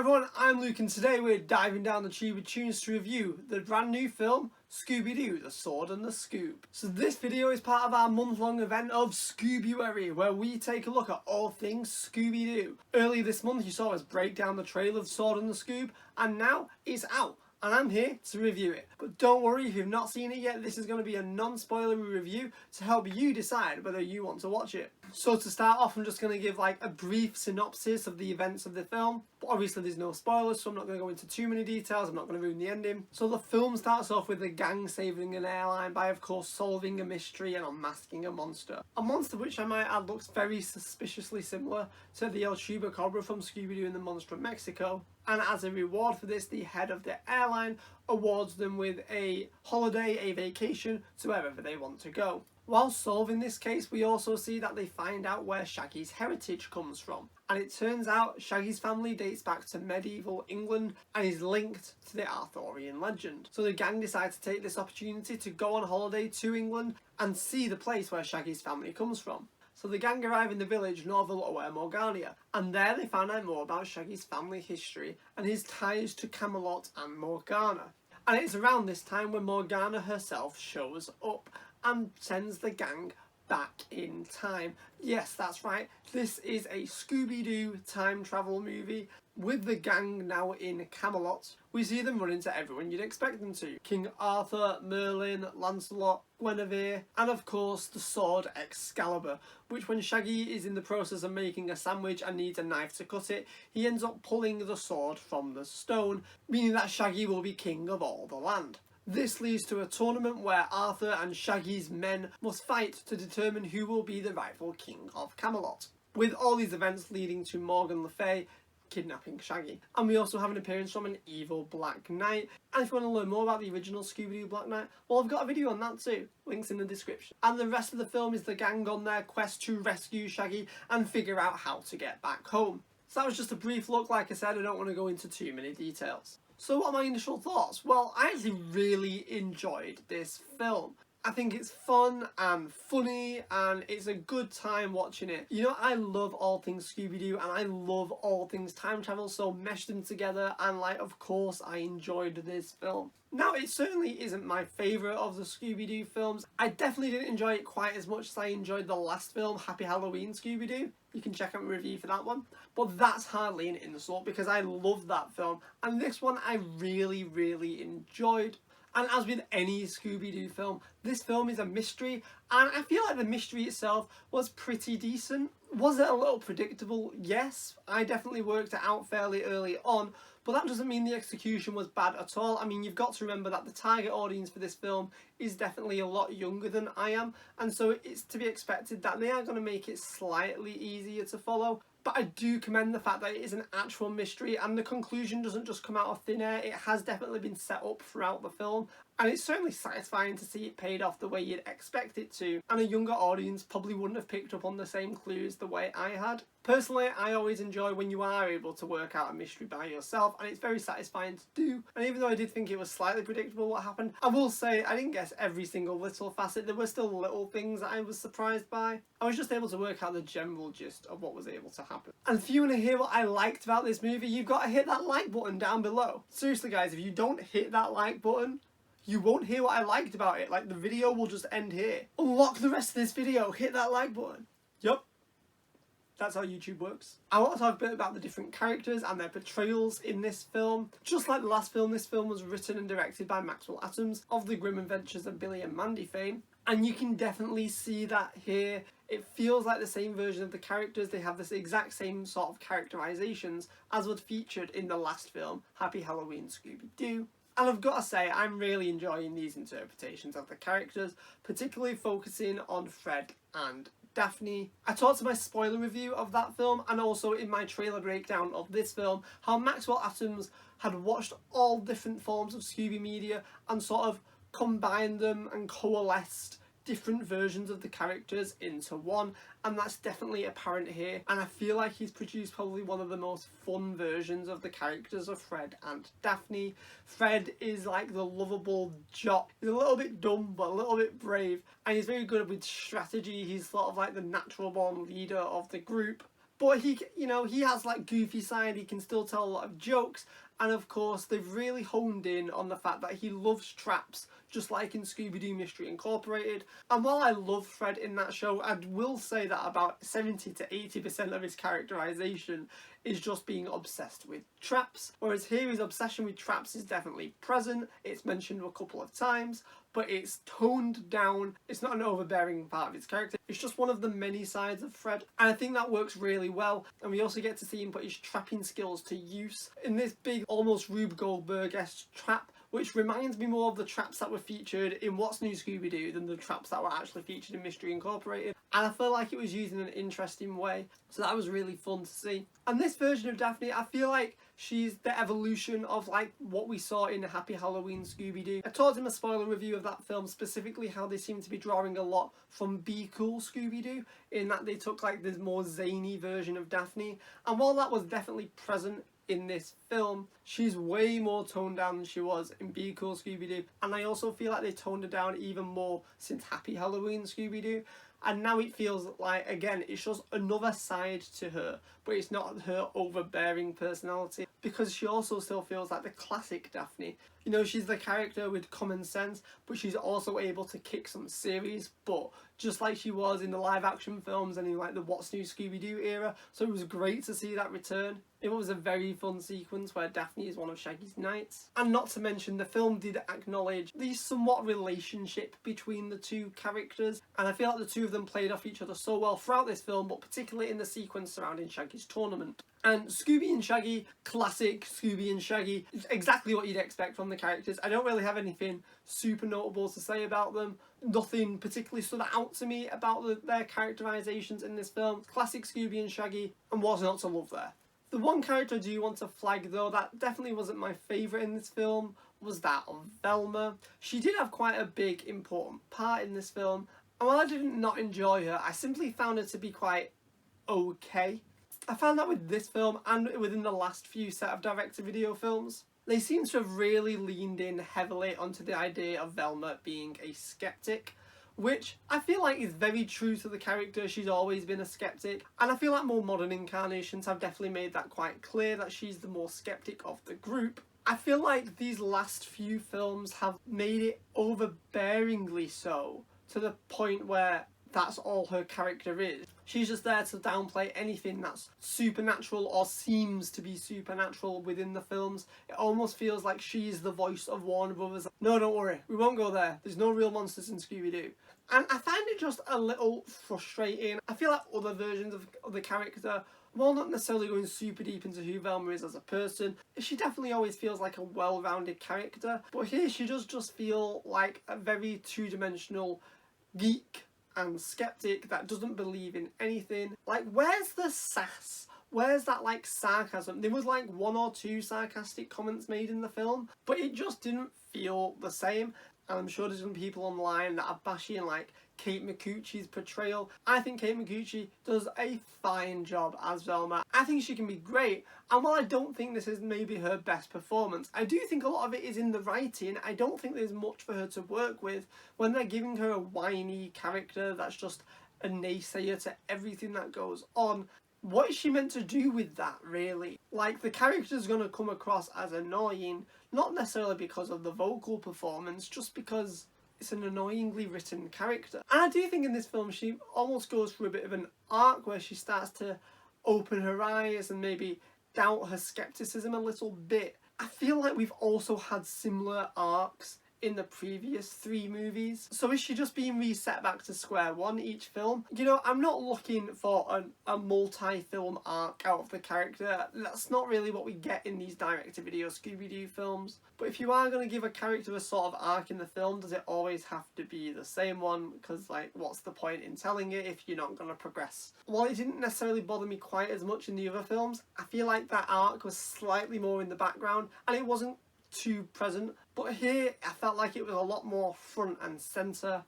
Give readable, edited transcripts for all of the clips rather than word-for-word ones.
everyone, I'm Luke and today we're diving down the Tube of Toons to review the brand new film Scooby-Doo, The Sword and the Scoob. So this video is part of our month-long event of Scoobuary, where we take a look at all things Scooby-Doo. Earlier this month you saw us break down the trailer of The Sword and the Scoob, and now it's out. And I'm here to review it. But don't worry, if you've not seen it yet, this is going to be a non-spoilery review to help you decide whether you want to watch it. So to start off, I'm just going to give like a brief synopsis of the events of the film. But obviously there's no spoilers, so I'm not going to go into too many details. I'm not going to ruin the ending. So the film starts off with the gang saving an airline by, of course, solving a mystery and unmasking a monster. A monster which I might add looks very suspiciously similar to the El Chupacabra from Scooby-Doo and the Monster of Mexico. And as a reward for this, the head of the airline awards them with a holiday, a vacation, to wherever they want to go. While solving this case, we also see that they find out where Shaggy's heritage comes from. And it turns out Shaggy's family dates back to medieval England and is linked to the Arthurian legend. So the gang decides to take this opportunity to go on holiday to England and see the place where Shaggy's family comes from. So the gang arrive in the village Norville or Morgania, and there they find out more about Shaggy's family history and his ties to Camelot and Morgana. And it's around this time when Morgana herself shows up and sends the gang back in time. Yes, that's right, this is a Scooby-Doo time travel movie. With the gang now in Camelot, we see them run into everyone you'd expect them to. King Arthur, Merlin, Lancelot, Guinevere, and of course the sword Excalibur, which when Shaggy is in the process of making a sandwich and needs a knife to cut it, he ends up pulling the sword from the stone, meaning that Shaggy will be king of all the land. This leads to a tournament where Arthur and Shaggy's men must fight to determine who will be the rightful king of Camelot, with all these events leading to Morgan Le Fay kidnapping Shaggy. And we also have an appearance from an evil Black Knight. And if you want to learn more about the original Scooby-Doo Black Knight, well, I've got a video on that too. Links in the description. And the rest of the film is the gang on their quest to rescue Shaggy and figure out how to get back home. So that was just a brief look. Like I said, I don't want to go into too many details. So what are my initial thoughts? Well, I actually really enjoyed this film. I think it's fun and funny and it's a good time watching it. You know, I love all things Scooby-Doo and I love all things time travel, so mesh them together and like, of course, I enjoyed this film. Now, it certainly isn't my favourite of the Scooby-Doo films. I definitely didn't enjoy it quite as much as I enjoyed the last film, Happy Halloween Scooby-Doo. You can check out my review for that one. But that's hardly an insult because I love that film. And this one I really, really enjoyed. And as with any Scooby-Doo film, this film is a mystery, and I feel like the mystery itself was pretty decent. Was it a little predictable? Yes, I definitely worked it out fairly early on, but that doesn't mean the execution was bad at all. I mean, you've got to remember that the target audience for this film is definitely a lot younger than I am, and so it's to be expected that they are going to make it slightly easier to follow. But I do commend the fact that it is an actual mystery and the conclusion doesn't just come out of thin air. It has definitely been set up throughout the film, and it's certainly satisfying to see it paid off the way you'd expect it to, and a younger audience probably wouldn't have picked up on the same clues the way I had. Personally, I always enjoy when you are able to work out a mystery by yourself, and it's very satisfying to do. And even though I did think it was slightly predictable what happened, I will say I didn't guess every single little facet. There were still little things that I was surprised by. I was just able to work out the general gist of what was able to happen. And if you want to hear what I liked about this movie, you've got to hit that like button down below. Seriously guys, if you don't hit that like button, you won't hear what I liked about it. Like, the video will just end here. Unlock the rest of this video, hit that like button. Yup. That's how YouTube works. I want to talk a bit about the different characters and their portrayals in this film. Just like the last film, this film was written and directed by Maxwell Atoms of the Grim Adventures of Billy and Mandy fame. And you can definitely see that here. It feels like the same version of the characters. They have this exact same sort of characterizations as was featured in the last film, Happy Halloween Scooby-Doo. And I've got to say, I'm really enjoying these interpretations of the characters, particularly focusing on Fred and Daphne. I talked in my spoiler review of that film and also in my trailer breakdown of this film how Maxwell Atoms had watched all different forms of Scooby media and sort of combined them and coalesced different versions of the characters into one, and that's definitely apparent here. And I feel like he's produced probably one of the most fun versions of the characters of Fred and Daphne. Fred is like the lovable jock. He's a little bit dumb but a little bit brave, and he's very good with strategy. He's sort of like the natural born leader of the group. But he, you know, he has like goofy side, he can still tell a lot of jokes, and of course they've really honed in on the fact that he loves traps, just like in Scooby-Doo Mystery Incorporated. And while I love Fred in that show, I will say that about 70 to 80% of his characterization is just being obsessed with traps. Whereas here his obsession with traps is definitely present, it's mentioned a couple of times, but it's toned down. It's not an overbearing part of his character, it's just one of the many sides of Fred, and I think that works really well. And we also get to see him put his trapping skills to use in this big, almost Rube Goldberg-esque trap, which reminds me more of the traps that were featured in What's New Scooby-Doo than the traps that were actually featured in Mystery Incorporated. And I feel like it was used in an interesting way, so that was really fun to see. And this version of Daphne, I feel like she's the evolution of like what we saw in Happy Halloween Scooby-Doo. I talked in a spoiler review of that film specifically how they seem to be drawing a lot from Be Cool Scooby-Doo, in that they took like this more zany version of Daphne. And while that was definitely present in this film, she's way more toned down than she was in Be Cool Scooby-Doo, and I also feel like they toned her down even more since Happy Halloween Scooby-Doo. And now it feels like, again, it's just another side to her, but it's not her overbearing personality, because she also still feels like the classic Daphne. You know, she's the character with common sense, but she's also able to kick some serious butt, just like she was in the live action films and in like the What's New Scooby-Doo era. So it was great to see that return. It was a very fun sequence where Daphne is one of Shaggy's knights. And not to mention, the film did acknowledge the somewhat relationship between the two characters, and I feel like the two of them played off each other so well throughout this film, but particularly in the sequence surrounding Shaggy's tournament. And Scooby and Shaggy, classic Scooby and Shaggy, is exactly what you'd expect from the characters. I don't really have anything super notable to say about them. Nothing particularly stood out to me about their characterizations in this film. Classic Scooby and Shaggy, and what's not to love there. The one character I do want to flag though that definitely wasn't my favourite in this film was that of Velma. She did have quite a big important part in this film, and while I did not enjoy her, I simply found her to be quite okay. I found that with this film and within the last few set of direct-to-video films, they seem to have really leaned in heavily onto the idea of Velma being a skeptic, which I feel like is very true to the character. She's always been a skeptic, and I feel like more modern incarnations have definitely made that quite clear, that she's the more skeptic of the group. I feel like these last few films have made it overbearingly so, to the point where that's all her character is. She's just there to downplay anything that's supernatural or seems to be supernatural within the films. It almost feels like she's the voice of Warner Brothers. No, don't worry, we won't go there. There's no real monsters in Scooby-Doo. And I find it just a little frustrating. I feel like other versions of the character, while not necessarily going super deep into who Velma is as a person, she definitely always feels like a well-rounded character. But here she does just feel like a very two-dimensional geek and skeptic that doesn't believe in anything. Like, where's the sass? Where's that like sarcasm? There was like one or two sarcastic comments made in the film, but it just didn't feel the same. And I'm sure there's some people online that are bashing like Kate Micucci's portrayal. I think Kate Micucci does a fine job as Velma. I think she can be great, and while I don't think this is maybe her best performance, I do think a lot of it is in the writing. I don't think there's much for her to work with when they're giving her a whiny character that's just a naysayer to everything that goes on. What is she meant to do with that, really? Like, the character's gonna come across as annoying, not necessarily because of the vocal performance, just because it's an annoyingly written character. And I do think in this film she almost goes through a bit of an arc where she starts to open her eyes and maybe doubt her skepticism a little bit. I feel like we've also had similar arcs in the previous 3 movies. So is she just being reset back to square one each film? You know, I'm not looking for a multi-film arc out of the character. That's not really what we get in these direct-to-video Scooby-Doo films. But if you are going to give a character a sort of arc in the film, does it always have to be the same one? Because, like, what's the point in telling it if you're not going to progress? While it didn't necessarily bother me quite as much in the other films, I feel like that arc was slightly more in the background, and it wasn't too present, but here I felt like it was a lot more front and centre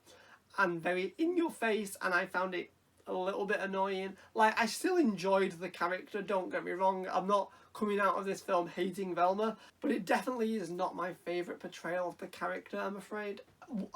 and very in your face, and I found it a little bit annoying. Like, I still enjoyed the character, don't get me wrong, I'm not coming out of this film hating Velma, but it definitely is not my favourite portrayal of the character, I'm afraid.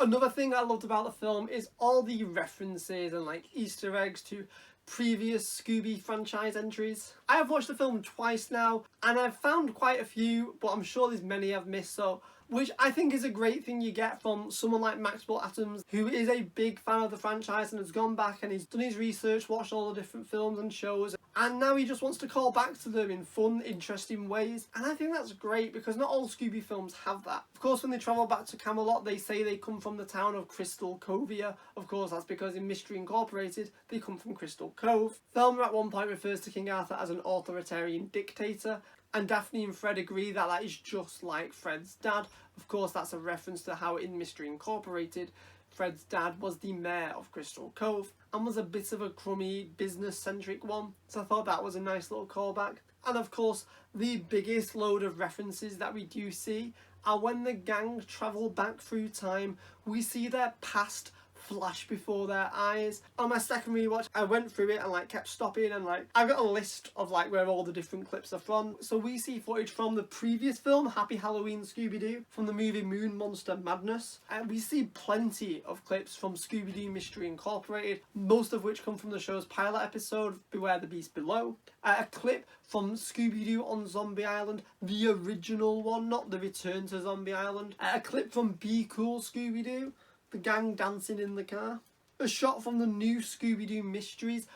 Another thing I loved about the film is all the references and like Easter eggs to previous Scooby franchise entries. I have watched the film twice now, and I've found quite a few, but I'm sure there's many I've missed, so which I think is a great thing you get from someone like Maxwell Atoms, who is a big fan of the franchise and has gone back and he's done his research, watched all the different films and shows, and now he just wants to call back to them in fun, interesting ways. And I think that's great because not all Scooby films have that. Of course, when they travel back to Camelot, they say they come from the town of Crystal Covia. Of course, that's because in Mystery Incorporated, they come from Crystal Cove. Thelma at one point refers to King Arthur as an authoritarian dictator, and Daphne and Fred agree that that is just like Fred's dad. Of course, that's a reference to how in Mystery Incorporated, Fred's dad was the mayor of Crystal Cove and was a bit of a crummy, business-centric one. So I thought that was a nice little callback. And of course, the biggest load of references that we do see are when the gang travel back through time, we see their past flash before their eyes. On my second rewatch, I went through it and kept stopping, and I've got a list of where all the different clips are from. So we see footage from the previous film, Happy Halloween Scooby-Doo, from the movie Moon Monster Madness, and we see plenty of clips from Scooby-Doo Mystery Incorporated, most of which come from the show's pilot episode, Beware the Beast Below. A clip from Scooby-Doo on Zombie Island, the original one, not the Return to Zombie Island. A clip from Be Cool Scooby-Doo, the gang dancing in the car. A shot from the new Scooby-Doo Mysteries,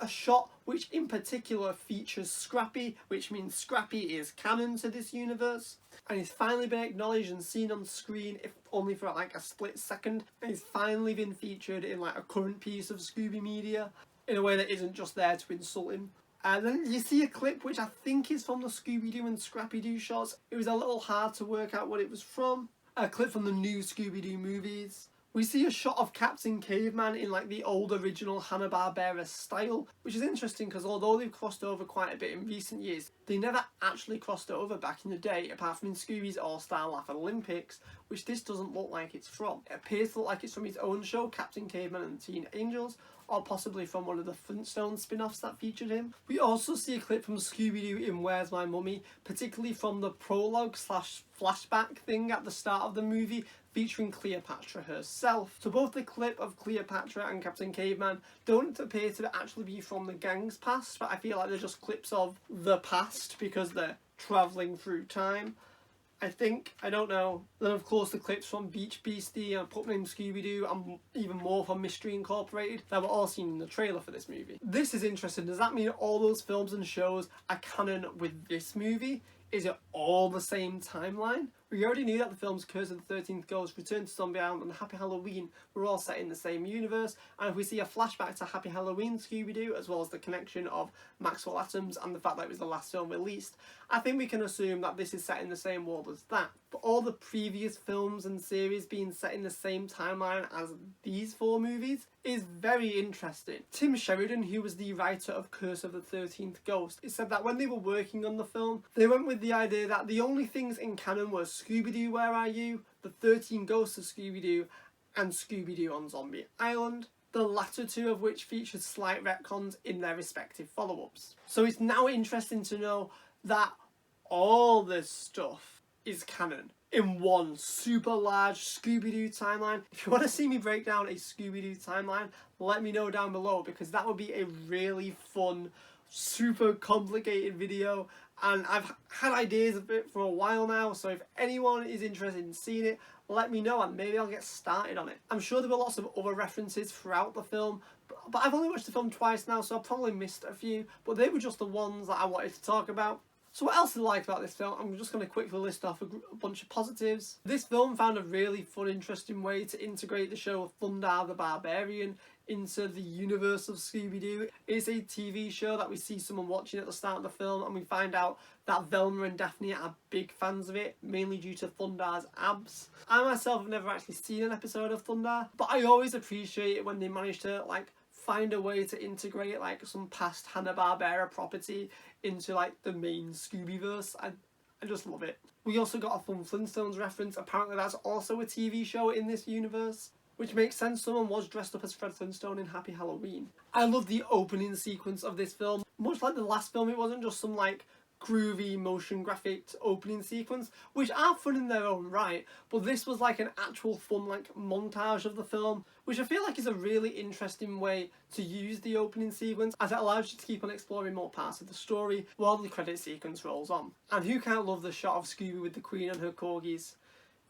a shot which in particular features Scrappy, which means Scrappy is canon to this universe, and he's finally been acknowledged and seen on screen, if only for a split second, and he's finally been featured in a current piece of Scooby media in a way that isn't just there to insult him. And then you see a clip which I think is from the Scooby-Doo and Scrappy-Doo shots. It was a little hard to work out what it was from. A clip from the new Scooby-Doo movies. We see a shot of Captain Caveman in the old original Hanna-Barbera style, which is interesting because although they've crossed over quite a bit in recent years, they never actually crossed over back in the day, apart from in Scooby's All-Star Laugh Olympics, which this doesn't look like it's from. It appears to look like it's from his own show, Captain Caveman and the Teen Angels, or possibly from one of the Flintstones spin-offs that featured him. We also see a clip from Scooby-Doo in Where's My Mummy, particularly from the prologue / flashback thing at the start of the movie, featuring Cleopatra herself. So both the clip of Cleopatra and Captain Caveman don't appear to actually be from the gang's past, but I feel like they're just clips of the past because they're travelling through time. I think, I don't know. Then of course the clips from Beach Beastie and Puppet Named Scooby-Doo and even more from Mystery Incorporated that were all seen in the trailer for this movie. This is interesting. Does that mean all those films and shows are canon with this movie? Is it all the same timeline? We already knew that the films Curse of the 13th Ghost, Return to Zombie Island and Happy Halloween were all set in the same universe, and if we see a flashback to Happy Halloween Scooby-Doo, as well as the connection of Maxwell Atoms and the fact that it was the last film released, I think we can assume that this is set in the same world as that. But all the previous films and series being set in the same timeline as these four movies is very interesting. Tim Sheridan, who was the writer of Curse of the 13th Ghost, said that when they were working on the film, they went with the idea that the only things in canon were Scooby-Doo, Where Are You?, The 13 Ghosts of Scooby-Doo, and Scooby-Doo on Zombie Island, the latter two of which featured slight retcons in their respective follow-ups. So it's now interesting to know that all this stuff is canon in one super large Scooby-Doo timeline. If you want to see me break down a Scooby-Doo timeline, let me know down below, because that would be a really fun, super complicated video, and I've had ideas of it for a while now, so if anyone is interested in seeing it, let me know and maybe I'll get started on it. I'm sure there were lots of other references throughout the film, but I've only watched the film twice now, so I've probably missed a few, but they were just the ones that I wanted to talk about. So what else did I like about this film? I'm just going to quickly list off a bunch of positives. This film found a really fun, interesting way to integrate the show Thundar the Barbarian into the universe of Scooby-Doo. It's a TV show that we see someone watching at the start of the film, and we find out that Velma and Daphne are big fans of it, mainly due to Thundar's abs. I myself have never actually seen an episode of Thundar, but I always appreciate it when they manage to find a way to integrate some past Hanna-Barbera property into the main Scoobyverse. I just love it. We also got a fun Flintstones reference. Apparently that's also a TV show in this universe, which makes sense. Someone was dressed up as Fred Flintstone in Happy Halloween. I love the opening sequence of this film. Much like the last film, it wasn't just some groovy motion graphic opening sequence, which are fun in their own right, but this was like an actual fun like montage of the film, which I feel like is a really interesting way to use the opening sequence, as it allows you to keep on exploring more parts of the story while the credit sequence rolls on. And who can't love the shot of Scooby with the Queen and her corgis,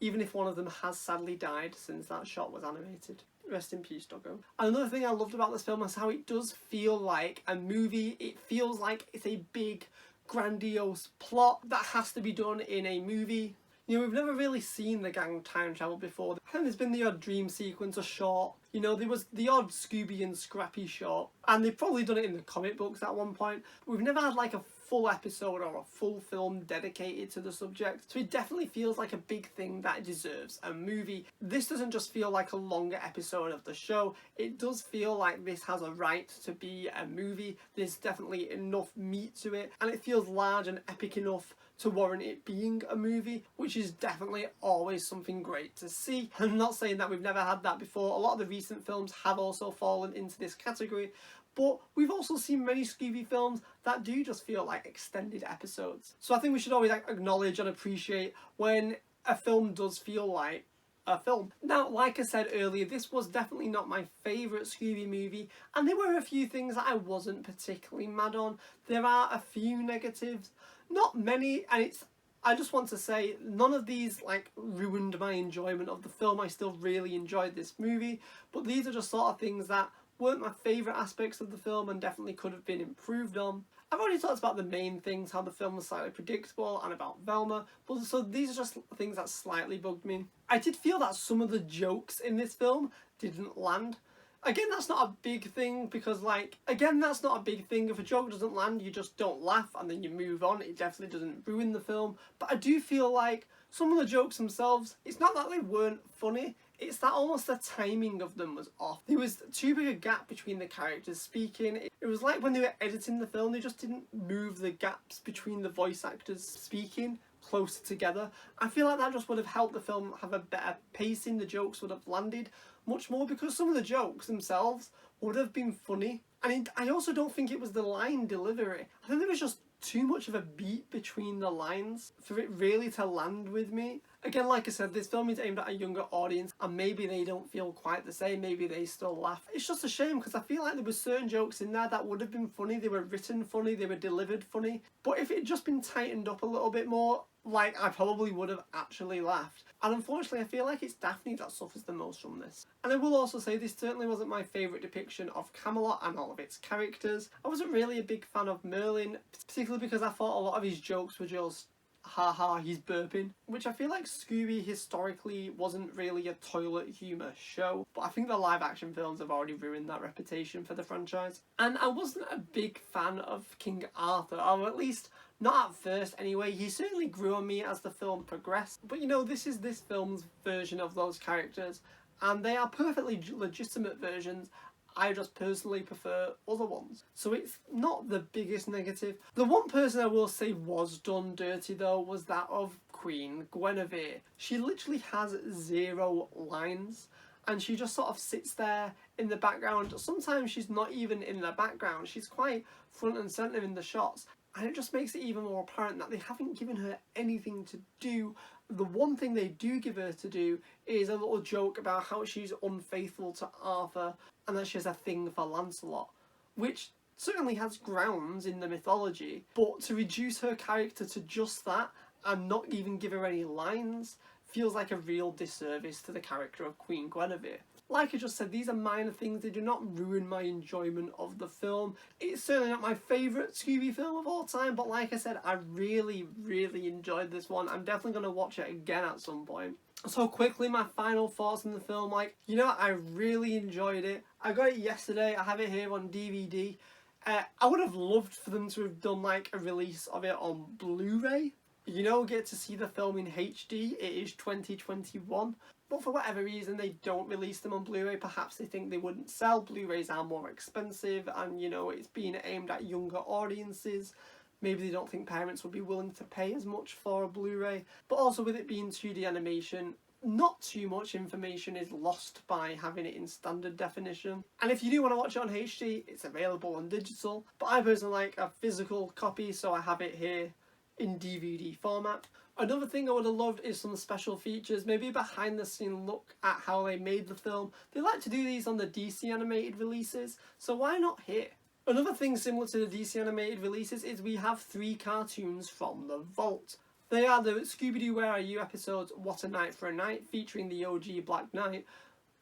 even if one of them has sadly died since that shot was animated. Rest in peace, doggo. And another thing I loved about this film is how it does feel like a movie. It feels like it's a big, grandiose plot that has to be done in a movie. You know, we've never really seen the gang time travel before. And there's been the odd dream sequence, a short. You know, there was the odd Scooby and Scrappy short. And they've probably done it in the comic books at one point. But we've never had like a full episode or a full film dedicated to the subject. So it definitely feels like a big thing that deserves a movie. This doesn't just feel like a longer episode of the show. It does feel like this has a right to be a movie. There's definitely enough meat to it. And it feels large and epic enough to warrant it being a movie, which is definitely always something great to see. I'm not saying that we've never had that before. A lot of the recent films have also fallen into this category, but we've also seen many Scooby films that do just feel like extended episodes. So I think we should always acknowledge and appreciate when a film does feel like a film. Now, like I said earlier, this was definitely not my favourite Scooby movie, and there were a few things that I wasn't particularly mad on. There are a few negatives, not many, and I just want to say none of these like ruined my enjoyment of the film. I still really enjoyed this movie, but these are just sort of things that weren't my favourite aspects of the film and definitely could have been improved on. I've already talked about the main things, how the film was slightly predictable, and about Velma, but so these are just things that slightly bugged me. I did feel that some of the jokes in this film didn't land. Again, that's not a big thing, because that's not a big thing. If a joke doesn't land, you just don't laugh and then you move on. It definitely doesn't ruin the film. But I do feel like some of the jokes themselves, it's not that they weren't funny, it's that almost the timing of them was off. There was too big a gap between the characters speaking. It was like when they were editing the film, they just didn't move the gaps between the voice actors speaking closer together. I feel like that just would have helped the film have a better pacing. The jokes would have landed much more, because some of the jokes themselves would have been funny. And I also don't think it was the line delivery. I think there was just too much of a beat between the lines for it really to land with me. Again, like I said, this film is aimed at a younger audience, and maybe they don't feel quite the same, maybe they still laugh. It's just a shame, because I feel like there were certain jokes in there that would have been funny, they were written funny, they were delivered funny, but if it had just been tightened up a little bit more, like, I probably would have actually laughed. And unfortunately, I feel like it's Daphne that suffers the most from this. And I will also say this certainly wasn't my favourite depiction of Camelot and all of its characters. I wasn't really a big fan of Merlin, particularly because I thought a lot of his jokes were just haha, he's burping, which I feel like Scooby historically wasn't really a toilet humour show, but I think the live action films have already ruined that reputation for the franchise. And I wasn't a big fan of King Arthur, or at least not at first anyway. He certainly grew on me as the film progressed, but you know, this is this film's version of those characters, and they are perfectly legitimate versions. I just personally prefer other ones. So it's not the biggest negative. The one person I will say was done dirty though was that of Queen Guinevere. She literally has 0 lines, and she just sort of sits there in the background. Sometimes she's not even in the background. She's quite front and centre in the shots. And it just makes it even more apparent that they haven't given her anything to do. The one thing they do give her to do is a little joke about how she's unfaithful to Arthur and that she has a thing for Lancelot, which certainly has grounds in the mythology, but to reduce her character to just that and not even give her any lines feels like a real disservice to the character of Queen Guinevere. Like I just said, these are minor things. They do not ruin my enjoyment of the film. It's certainly not my favourite Scooby film of all time, but like I said, I really, really enjoyed this one. I'm definitely going to watch it again at some point. So quickly, my final thoughts on the film. You know, I really enjoyed it. I got it yesterday. I have it here on DVD. I would have loved for them to have done a release of it on Blu-ray. You know, get to see the film in HD. It is 2021. But for whatever reason, they don't release them on Blu-ray. Perhaps they think they wouldn't sell. Blu-rays are more expensive, and you know, it's being aimed at younger audiences. Maybe they don't think parents would be willing to pay as much for a Blu-ray. But also with it being 2D animation, not too much information is lost by having it in standard definition. And if you do want to watch it on HD, it's available on digital. But I personally like a physical copy, so I have it here in DVD format. Another thing I would have loved is some special features, maybe a behind the scene look at how they made the film. They like to do these on the DC animated releases, so why not here? Another thing similar to the DC animated releases is we have 3 cartoons from the vault. They are the Scooby-Doo Where Are You episodes What a Night for a Night, featuring the OG Black Knight,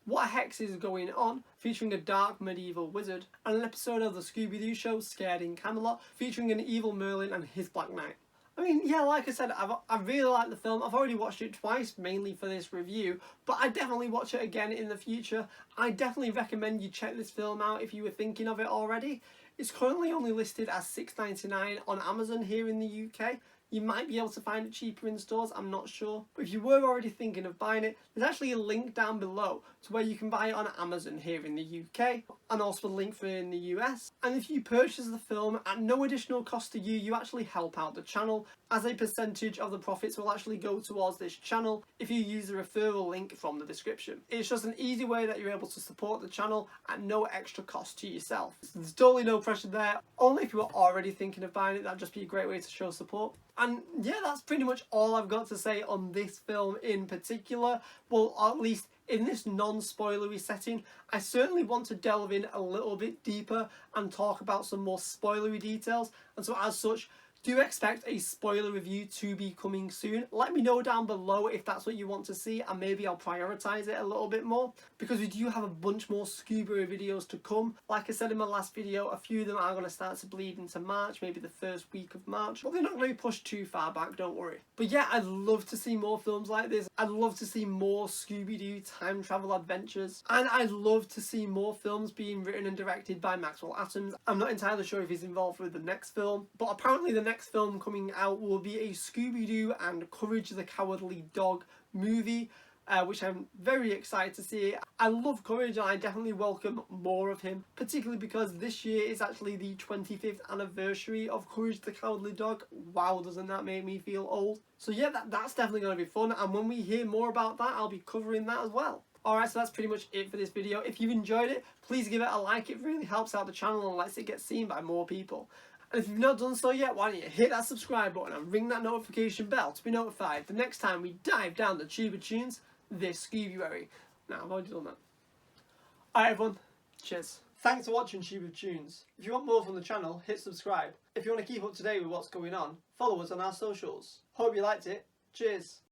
What Hex Is Going On, featuring a dark medieval wizard, and an episode of the Scooby-Doo show Scared in Camelot, featuring an evil Merlin and his Black Knight. I mean, yeah, like I said, I really like the film. I've already watched it twice, mainly for this review, but I'd definitely watch it again in the future. I definitely recommend you check this film out if you were thinking of it already. It's currently only listed as $6.99 on Amazon here in the UK. You might be able to find it cheaper in stores, I'm not sure. But if you were already thinking of buying it, there's actually a link down below to where you can buy it on Amazon here in the UK, and also a link for it in the US. And if you purchase the film at no additional cost to you, you actually help out the channel, as a percentage of the profits will actually go towards this channel if you use the referral link from the description. It's just an easy way that you're able to support the channel at no extra cost to yourself. There's totally no pressure there, only if you were already thinking of buying it, that'd just be a great way to show support. And yeah, that's pretty much all I've got to say on this film in particular. Well, at least in this non-spoilery setting. I certainly want to delve in a little bit deeper and talk about some more spoilery details. And so as such, do expect a spoiler review to be coming soon. Let me know down below if that's what you want to see, and maybe I'll prioritise it a little bit more, because we do have a bunch more Scoobuary videos to come. Like I said in my last video, a few of them are going to start to bleed into March, maybe the first week of March, but they're not going to be pushed too far back, don't worry. But yeah, I'd love to see more films like this. I'd love to see more Scooby-Doo time travel adventures, and I'd love to see more films being written and directed by Maxwell Atoms. I'm not entirely sure if he's involved with the next film, but apparently the next film coming out will be a Scooby-Doo and Courage the Cowardly Dog movie, which I'm very excited to see. I love Courage and I definitely welcome more of him, particularly because this year is actually the 25th anniversary of Courage the Cowardly Dog. Wow, doesn't that make me feel old? So yeah, that's definitely going to be fun, and when we hear more about that, I'll be covering that as well. Alright, so that's pretty much it for this video. If you've enjoyed it, please give it a like. It really helps out the channel and lets it get seen by more people. And if you've not done so yet, why don't you hit that subscribe button and ring that notification bell to be notified the next time we dive down the Tube of Toons this Scoobuary. Now, I've already done that. Alright everyone, cheers. Thanks for watching Tube of Toons. If you want more from the channel, hit subscribe. If you want to keep up to date with what's going on, follow us on our socials. Hope you liked it. Cheers.